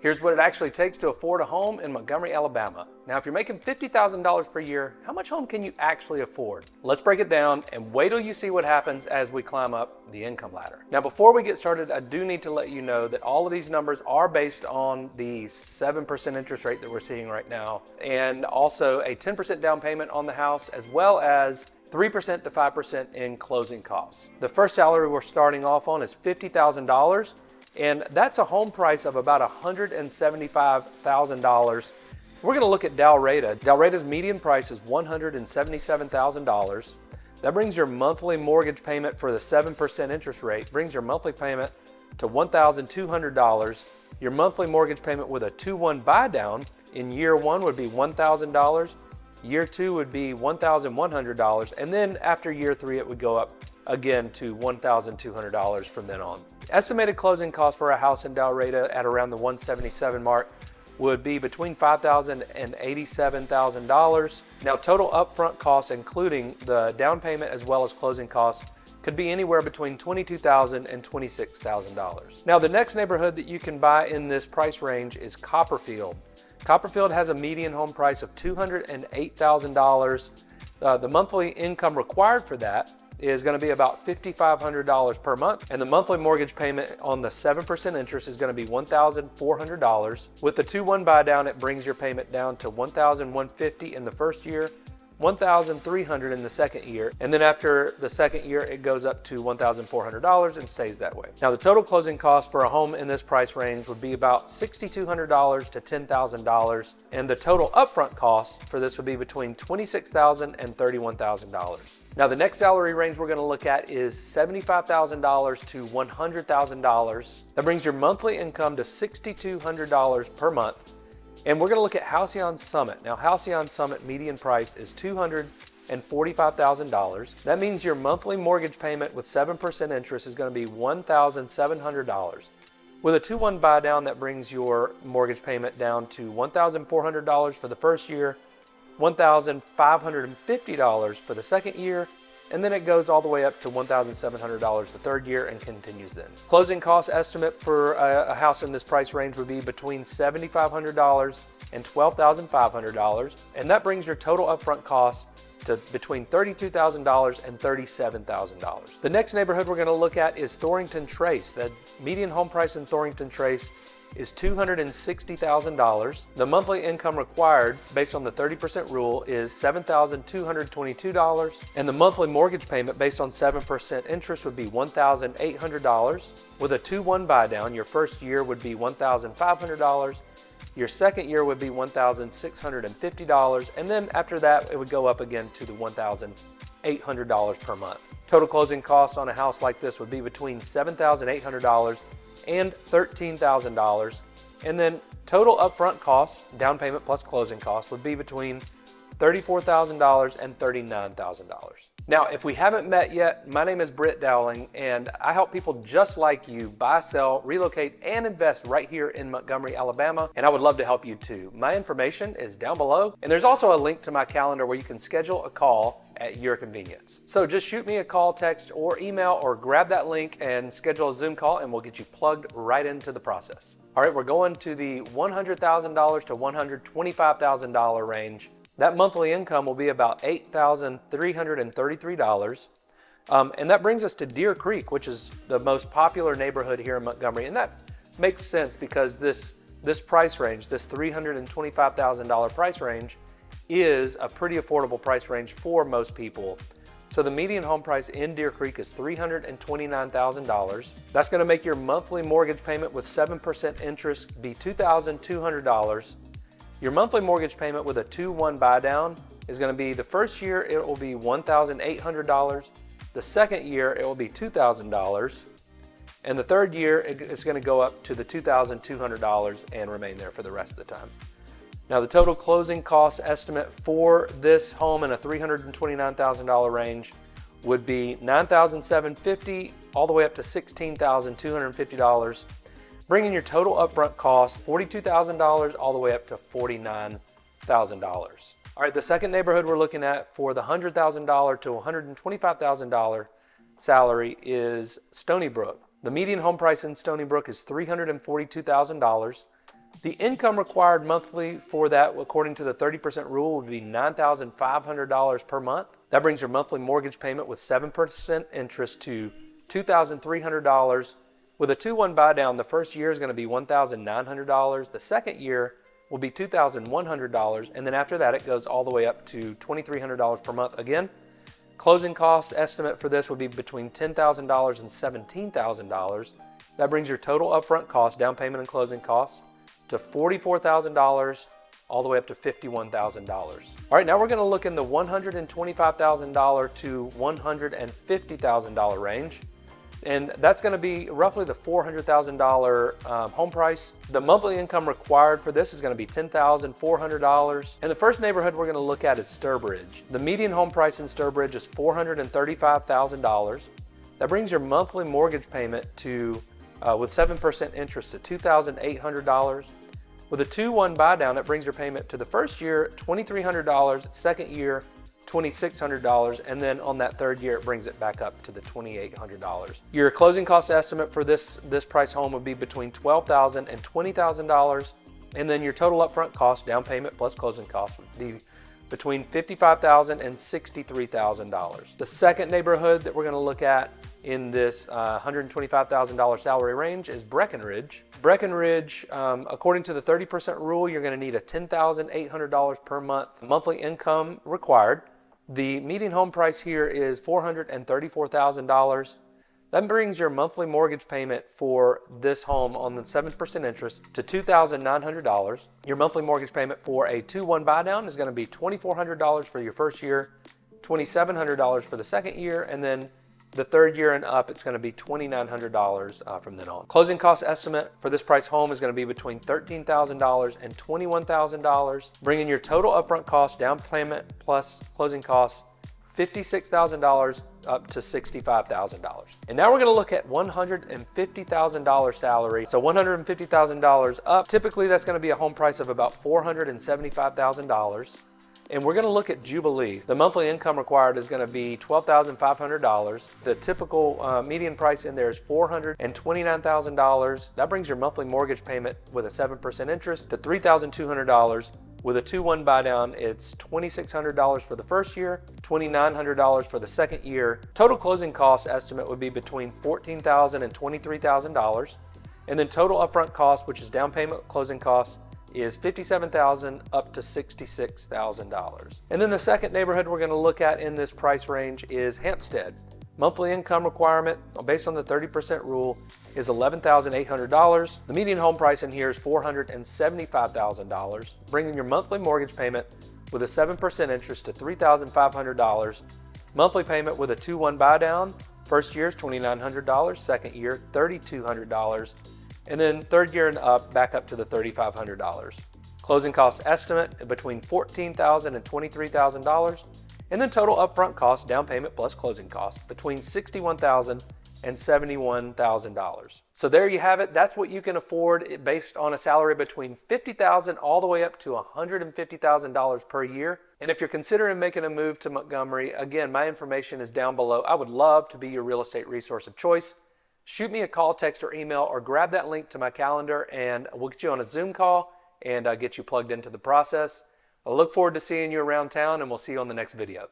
Here's what it actually takes to afford a home in Montgomery, Alabama. Now, if you're making $50,000 per year, how much home can you actually afford? Let's break it down and wait till you see what happens as we climb up the income ladder. Now, before we get started, I do need to let you know that all of these numbers are based on the 7% interest rate that we're seeing right now, and also a 10% down payment on the house, as well as 3% to 5% in closing costs. The first salary we're starting off on is $50,000. And that's a home price of about $175,000. We're going to look at Dalraida. Dalraida's median price is $177,000. That brings your monthly mortgage payment for the 7% interest rate, brings your monthly payment to $1,200. Your monthly mortgage payment with a 2-1 buy down in year one would be $1,000. Year two would be $1,100. And then after year three, it would go up again to $1,200 from then on. Estimated closing costs for a house in Dalraida at around the $177,000 mark would be between $5,000 and $87,000. Now, total upfront costs, including the down payment as well as closing costs, could be anywhere between $22,000 and $26,000. Now, the next neighborhood that you can buy in this price range is Copperfield. Copperfield has a median home price of $208,000. The monthly income required for that is going to be about $5,500 per month, and the monthly mortgage payment on the 7% interest is going to be $1,400. With the 2-1 buy down, it brings your payment down to $1,150 in the first year, $1,300 in the second year, and then after the second year it goes up to $1,400 and stays that way. Now, the total closing cost for a home in this price range would be about $6,200 to $10,000, and the total upfront cost for this would be between $26,000 and $31,000. Now, the next salary range we're going to look at is $75,000 to $100,000. That brings your monthly income to $6,200 per month. And we're going to look at Halcyon Summit. Now, Halcyon Summit median price is $245,000. That means your monthly mortgage payment with 7% interest is going to be $1,700. With a 2-1 buy down, that brings your mortgage payment down to $1,400 for the first year, $1,550 for the second year, and then it goes all the way up to $1,700 the third year and continues then. Closing cost estimate for a house in this price range would be between $7,500 and $12,500, and that brings your total upfront cost to between $32,000 and $37,000. The next neighborhood we're going to look at is Thorrington Trace. The median home price in Thorrington Trace is $260,000. The monthly income required based on the 30% rule is $7,222, and the monthly mortgage payment based on 7% interest would be $1,800. With a 2-1 buy down, your first year would be $1,500. Your second year would be $1,650, and then after that, it would go up again to the $1,800 per month. Total closing costs on a house like this would be between $7,800 and $13,000, and then total upfront costs, down payment plus closing costs, would be between $34,000 and $39,000. Now, if we haven't met yet, my name is Britt Dowling, and I help people just like you buy, sell, relocate, and invest right here in Montgomery, Alabama, and I would love to help you too. My information is down below, and there's also a link to my calendar where you can schedule a call at your convenience. So just shoot me a call, text, or email, or grab that link and schedule a Zoom call, and we'll get you plugged right into the process. All right, we're going to the $100,000 to $125,000 range. That monthly income will be about $8,333. And that brings us to Deer Creek, which is the most popular neighborhood here in Montgomery. And that makes sense because this price range, this $325,000 price range, is a pretty affordable price range for most people. So the median home price in Deer Creek is $329,000. That's going to make your monthly mortgage payment with 7% interest be $2,200. Your monthly mortgage payment with a 2-1 buy down is going to be, the first year it will be $1,800, the second year it will be $2,000, and the third year it's going to go up to the $2,200 and remain there for the rest of the time. Now, the total closing cost estimate for this home in a $329,000 range would be $9,750 all the way up to $16,250. Bringing your total upfront cost $42,000 all the way up to $49,000. All right, the second neighborhood we're looking at for the $100,000 to $125,000 salary is Stony Brook. The median home price in Stony Brook is $342,000. The income required monthly for that, according to the 30% rule, would be $9,500 per month. That brings your monthly mortgage payment with 7% interest to $2,300. With a 2-1 buy down, the first year is going to be $1,900. The second year will be $2,100. And then after that, it goes all the way up to $2,300 per month. Again, closing costs estimate for this would be between $10,000 and $17,000. That brings your total upfront cost, down payment and closing costs, to $44,000 all the way up to $51,000. All right, now we're going to look in the $125,000 to $150,000 range. And that's going to be roughly the $400,000 home price. The monthly income required for this is going to be $10,400. And the first neighborhood we're going to look at is Sturbridge. The median home price in Sturbridge is $435,000. That brings your monthly mortgage payment to, with 7% interest, to $2,800. With a 2-1 buy down, it brings your payment to the first year $2,300, second year $2,600, and then on that third year it brings it back up to the $2,800. Your closing cost estimate for this price home would be between $12,000 and $20,000, and then your total upfront cost, down payment plus closing costs, would be between $55,000 and $63,000. The second neighborhood that we're going to look at in this $125,000 salary range is Breckenridge. Breckenridge, according to the 30% rule, you're going to need a $10,800 per month monthly income required. The median home price here is $434,000. That brings your monthly mortgage payment for this home on the 7% interest to $2,900. Your monthly mortgage payment for a 2-1 buy down is going to be $2,400 for your first year, $2,700 for the second year, and then the third year and up, it's going to be $2,900 from then on. Closing cost estimate for this price home is going to be between $13,000 and $21,000, bringing your total upfront cost, down payment plus closing costs, $56,000 up to $65,000. And now we're going to look at $150,000 salary. So $150,000 up. Typically, that's going to be a home price of about $475,000. And we're going to look at Jubilee. The monthly income required is going to be $12,500. The typical median price in there is $429,000. That brings your monthly mortgage payment with a 7% interest to $3,200. With a 2-1 buy down, it's $2,600 for the first year, $2,900 for the second year. Total closing cost estimate would be between $14,000 and $23,000. And then total upfront cost, which is down payment, closing costs, is $57,000 up to $66,000. And then the second neighborhood we're going to look at in this price range is Hampstead. Monthly income requirement based on the 30% rule is $11,800. The median home price in here is $475,000, bringing your monthly mortgage payment with a 7% interest to $3,500. Monthly payment with a 2-1 buy down. First year is $2,900, second year $3,200, and then third year and up, back up to the $3,500. Closing cost estimate between $14,000 and $23,000, and then total upfront cost, down payment plus closing costs, between $61,000 and $71,000. So there you have it. That's what you can afford based on a salary between $50,000 all the way up to $150,000 per year. And if you're considering making a move to Montgomery, again, my information is down below. I would love to be your real estate resource of choice. Shoot me a call, text, or email, or grab that link to my calendar and we'll get you on a Zoom call and get you plugged into the process. I look forward to seeing you around town, and we'll see you on the next video.